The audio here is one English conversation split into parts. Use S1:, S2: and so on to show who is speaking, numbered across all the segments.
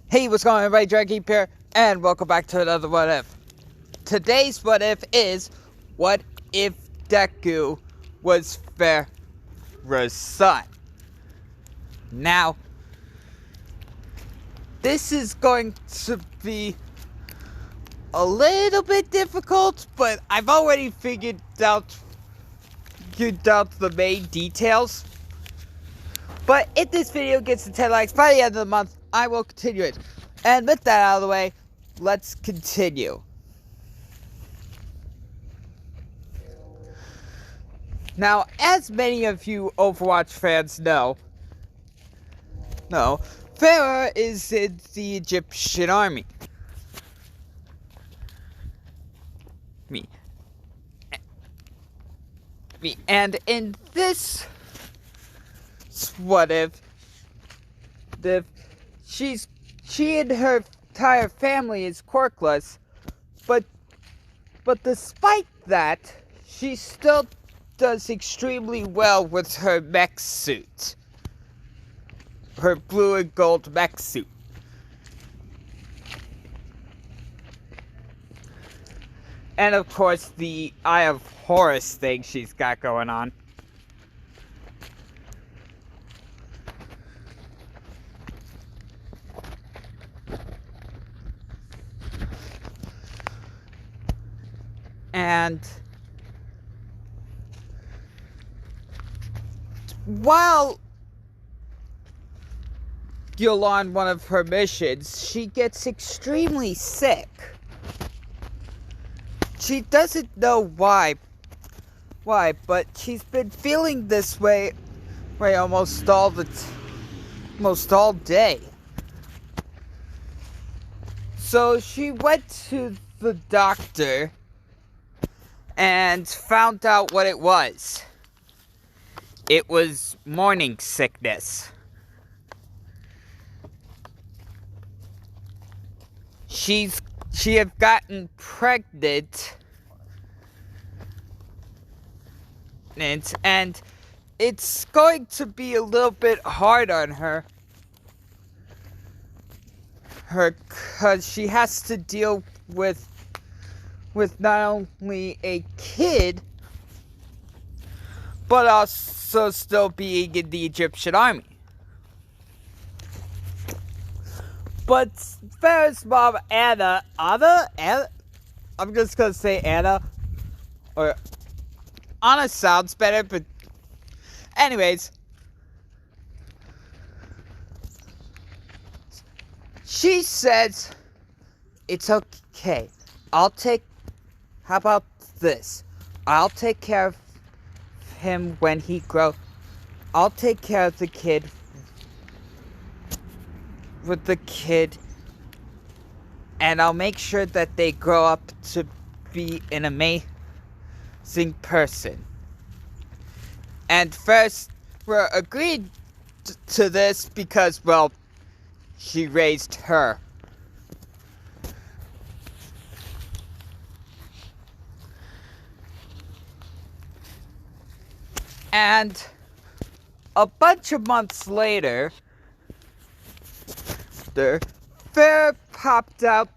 S1: Hey, what's going on, everybody? Dragon here, and welcome back to another What If. Today's What If is, what if Deku was Pharah's son? Now, this is going to be a little bit difficult, but I've already figured out the main details. But if this video gets to 10 likes by the end of the month, I will continue it. And with that out of the way, let's continue. Now, as many of you Overwatch fans know, Pharah is in the Egyptian army. And in this what if she and her entire family is quirkless, but despite that, she still does extremely well with her mech suit, her blue and gold mech suit. And of course, the Eye of Horus thing she's got going on. And while you're on one of her missions, she gets extremely sick. She doesn't know why, but she's been feeling this way almost all day. So she went to the doctor and found out what it was. It was morning sickness. She had gotten pregnant, and it's going to be a little bit hard on her, because she has to deal with not only a kid, but also still being in the Egyptian army. But Pharah's mom, Anna, I'm just gonna say Anna, or Anna sounds better, but anyways, she says, it's okay, how about this? I'll take care of him when he grows. I'll take care of the kid and I'll make sure that they grow up to be an amazing person. And first, we're agreed to this because, well, she raised her. And a bunch of months later, Pharah popped out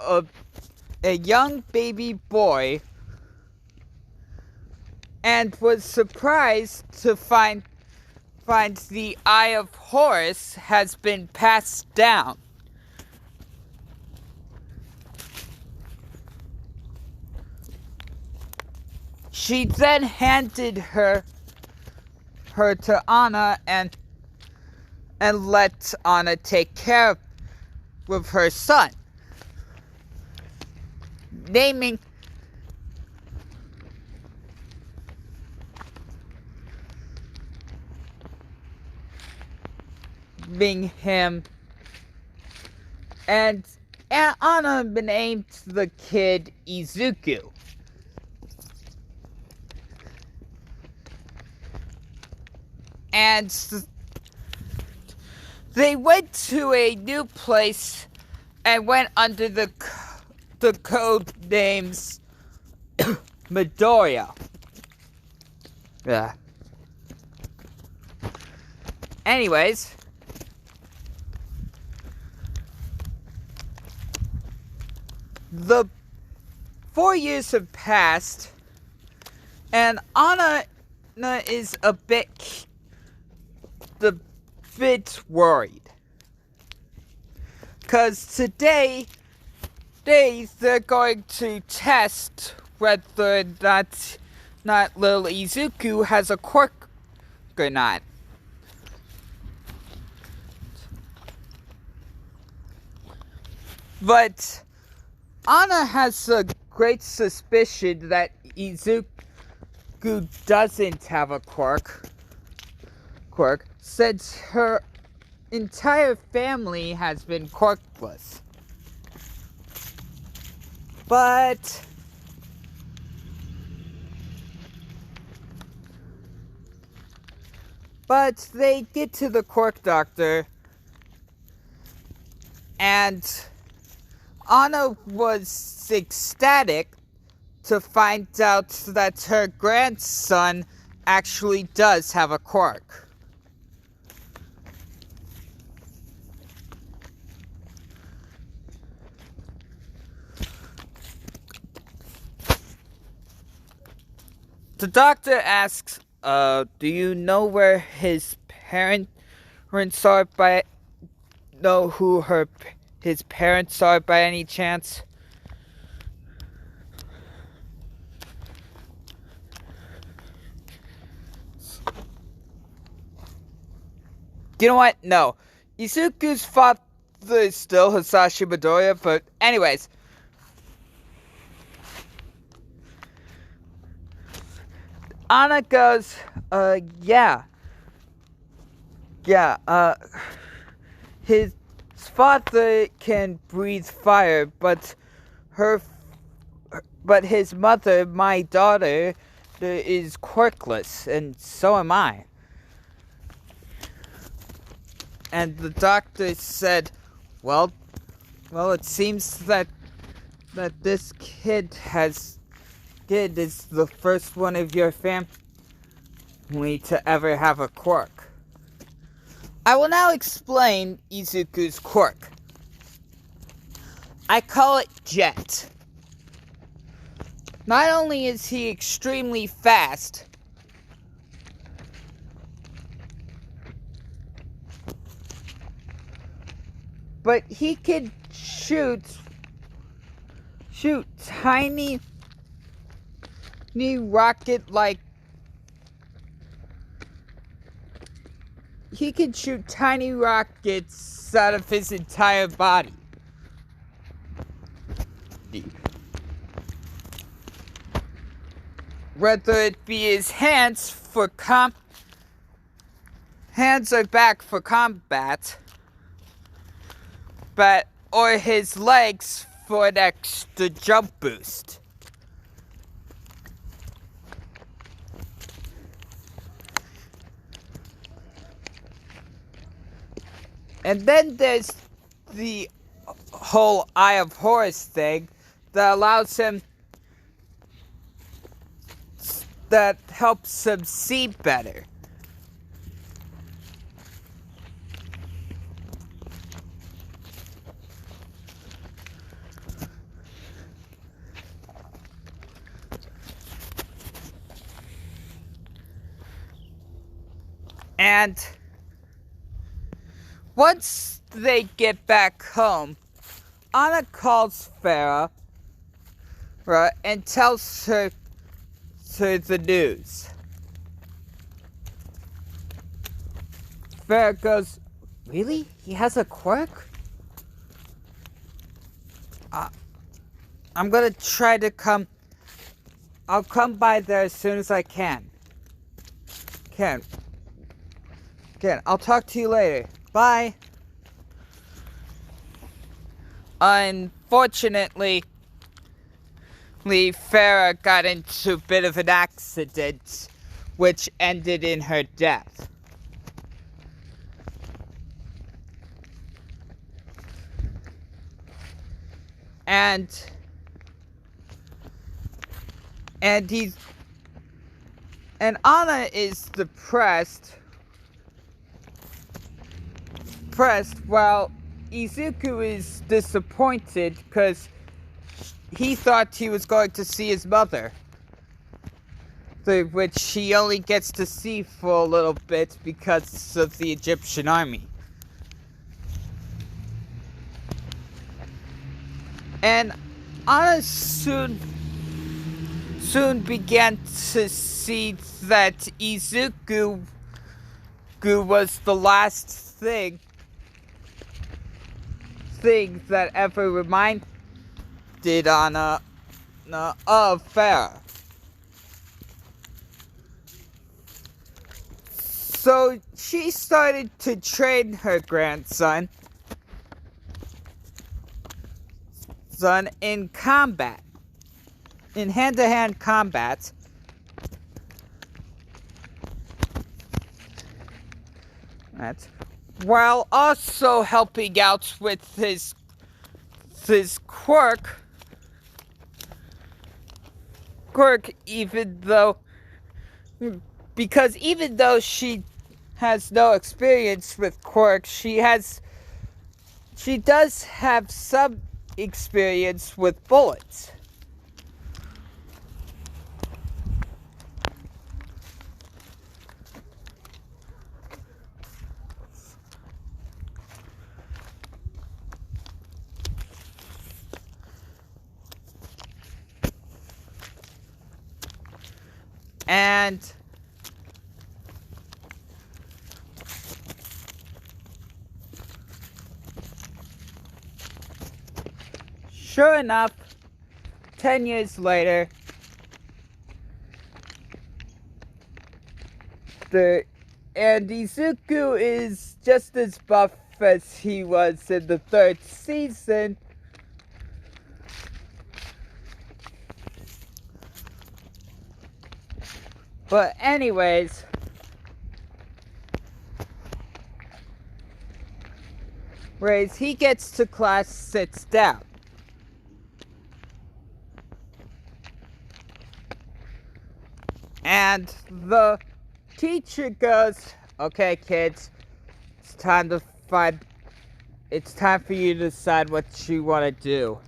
S1: of a young baby boy and was surprised to find the Eye of Horus has been passed down. She then handed her to Anna and let Anna take care of her son, naming him, and Anna named the kid Izuku. And they went to a new place and went under the code names Midoriya. Yeah. Anyways, the 4 years have passed, and Anna is a bit worried. Because today they're going to test whether or not little Izuku has a quirk or not. But Anna has a great suspicion that Izuku doesn't have a quirk, since her entire family has been quirkless. But they get to the quirk doctor, and Anna was ecstatic to find out that her grandson actually does have a quirk. The doctor asks, do you know where his parents are his parents are by any chance? You know what? No. Izuku's father is still Hisashi Midoriya, but anyways. Anna goes, yeah. His father can breathe fire, but his mother, my daughter, is quirkless, and so am I. And the doctor said, well, it seems that this kid is the first one of your family to ever have a quirk. I will now explain Izuku's quirk. I call it Jet. Not only is he extremely fast, but he can shoot tiny rocket-like. He can shoot tiny rockets out of his entire body. Whether it be his hands are back for combat, or his legs for an extra jump boost. And then there's the whole Eye of Horus thing that allows him, that helps him see better. And once they get back home, Anna calls Pharah and tells her the news. Pharah goes, really? He has a quirk? I'm gonna try to come. I'll come by there as soon as I can. I'll talk to you later. Bye. Unfortunately, Pharah got into a bit of an accident, which ended in her death. And Anna is depressed while Izuku is disappointed because he thought he was going to see his mother, which he only gets to see for a little bit because of the Egyptian army. And Anna soon began to see that Izuku was the last thing that ever reminded Anna of pharah. So she started to train her grandson in combat, in hand-to-hand combat. While also helping out with his quirk, even though she has no experience with quirk, she does have some experience with bullets. And sure enough, 10 years later, Izuku is just as buff as he was in the 3rd season. But anyways, he gets to class, sits down. And the teacher goes, "Okay, kids, it's time for you to decide what you want to do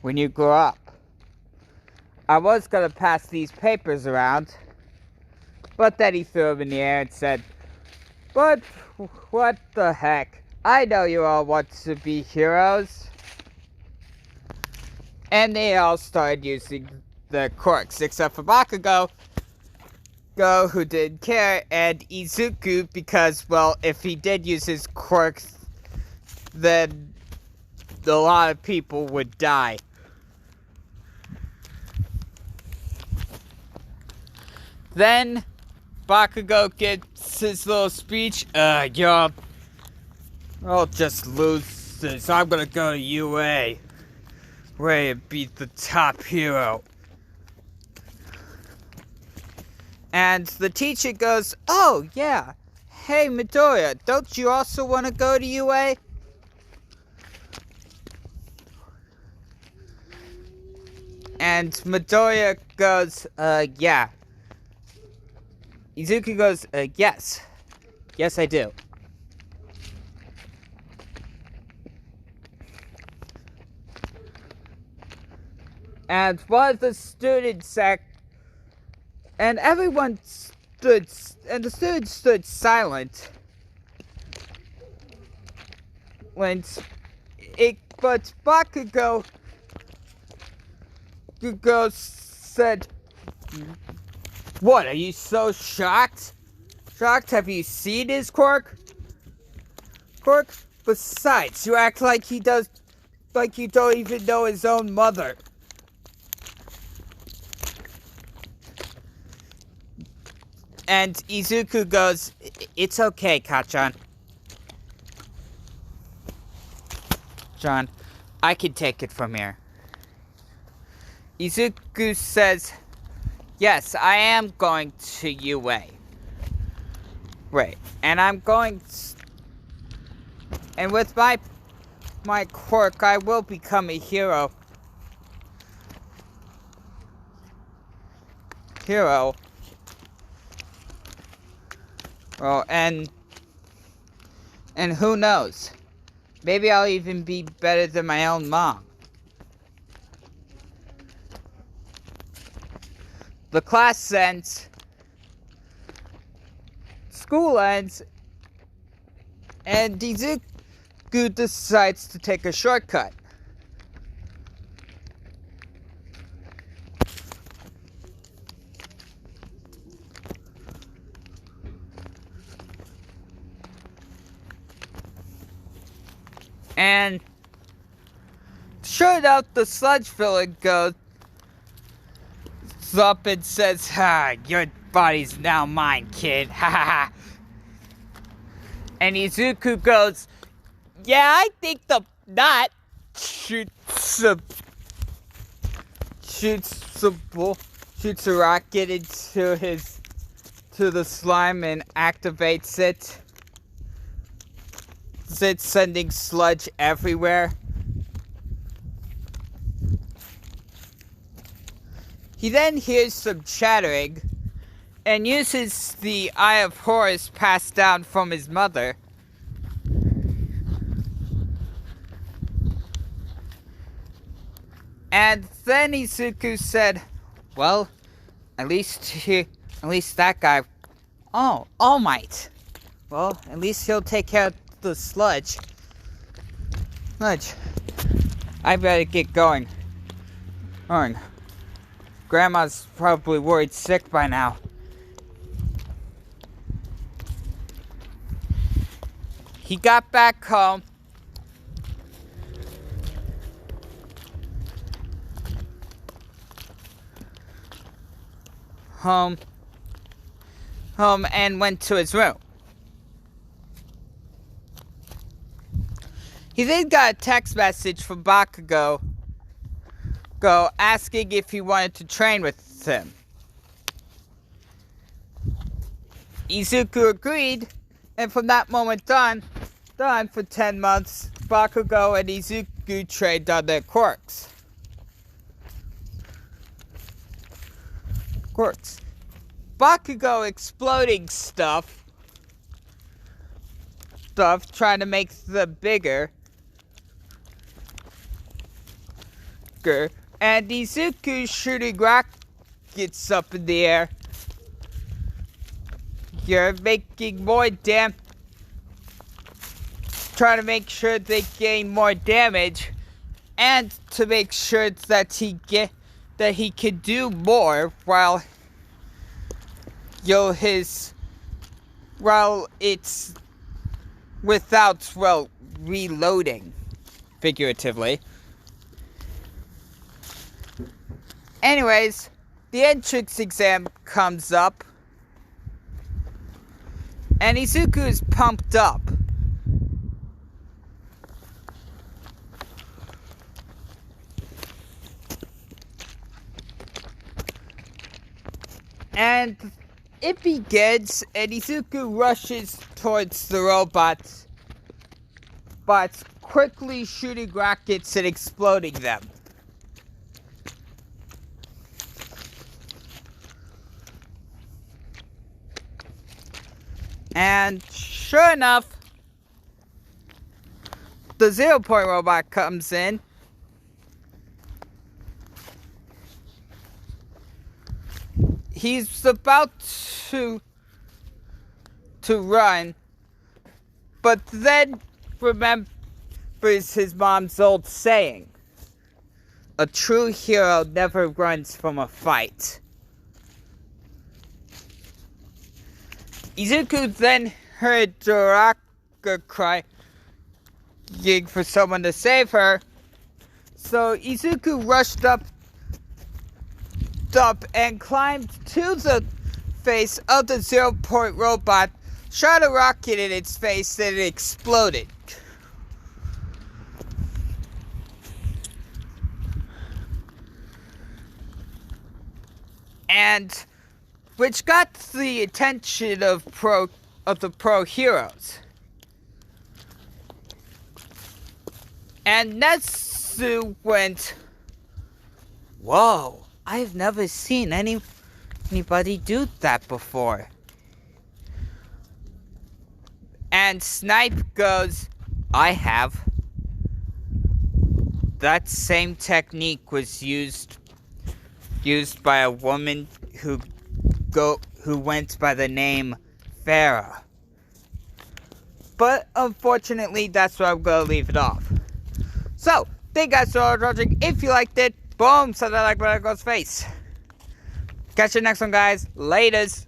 S1: when you grow up. I was going to pass these papers around." But then he threw them in the air and said, "But what the heck? I know you all want to be heroes." And they all started using the quirks, except for Bakugo, who didn't care, and Izuku, because, well, if he did use his quirks, then a lot of people would die. Then Bakugo gets his little speech. Y'all, I'll just lose this. I'm gonna go to UA, where and be the top hero. And the teacher goes, "Oh, yeah. Hey, Midoriya, don't you also want to go to UA?" And Midoriya goes, "Yeah." Izuku goes, "Yes. Yes, I do." And one of the students and everyone stood, and the students stood silent but Bakugo said, "What, are you so shocked? Have you seen his quirk? Besides, you act like you don't even know his own mother." And Izuku goes, "It's okay, Kachan. John, I can take it from here." Izuku says, "Yes, I am going to UA. Right, and I'm going and with my quirk, I will become a hero. Well, and who knows? Maybe I'll even be better than my own mom." the class ends, school ends, and Izuku decides to take a shortcut. And sure enough, the sludge villain goes up and says, your body's now mine, kid. Ha ha ha. And Izuku goes, yeah, I think the knot shoots a rocket into the slime and activates it. It's sending sludge everywhere. He then hears some chattering and uses the Eye of Horus passed down from his mother. And then Izuku said, well, at least that guy, All Might. Well, at least he'll take care of the sludge. I better get going. Grandma's probably worried sick by now. He got back home. Home and went to his room. He then got a text message from Bakugo asking if he wanted to train with him. Izuku agreed, and from that moment on, for 10 months, Bakugo and Izuku trained on their quirks. Bakugo exploding stuff, trying to make them bigger, and Izuku shooting rockets up in the air. You're making more trying to make sure they gain more damage, and to make sure that he can do more while it's without reloading, figuratively. Anyways, the entrance exam comes up, and Izuku is pumped up. And it begins, and Izuku rushes towards the robots, quickly shooting rockets and exploding them. And sure enough, the 0 Point robot comes in. He's about to run, but then remembers his mom's old saying, a true hero never runs from a fight. Izuku then heard Doraka crying for someone to save her, so Izuku rushed up and climbed to the face of the 0 Point robot, shot a rocket in its face, and it exploded. And which got the attention of the pro heroes. And Netsu went, whoa, I've never seen anybody do that before. And Snipe goes, I have. That same technique was used by a woman who went by the name Pharah. But unfortunately, that's where I'm gonna leave it off. So, thank you guys for watching. If you liked it, boom, set that like button on his face. Catch you next one, guys. Laters.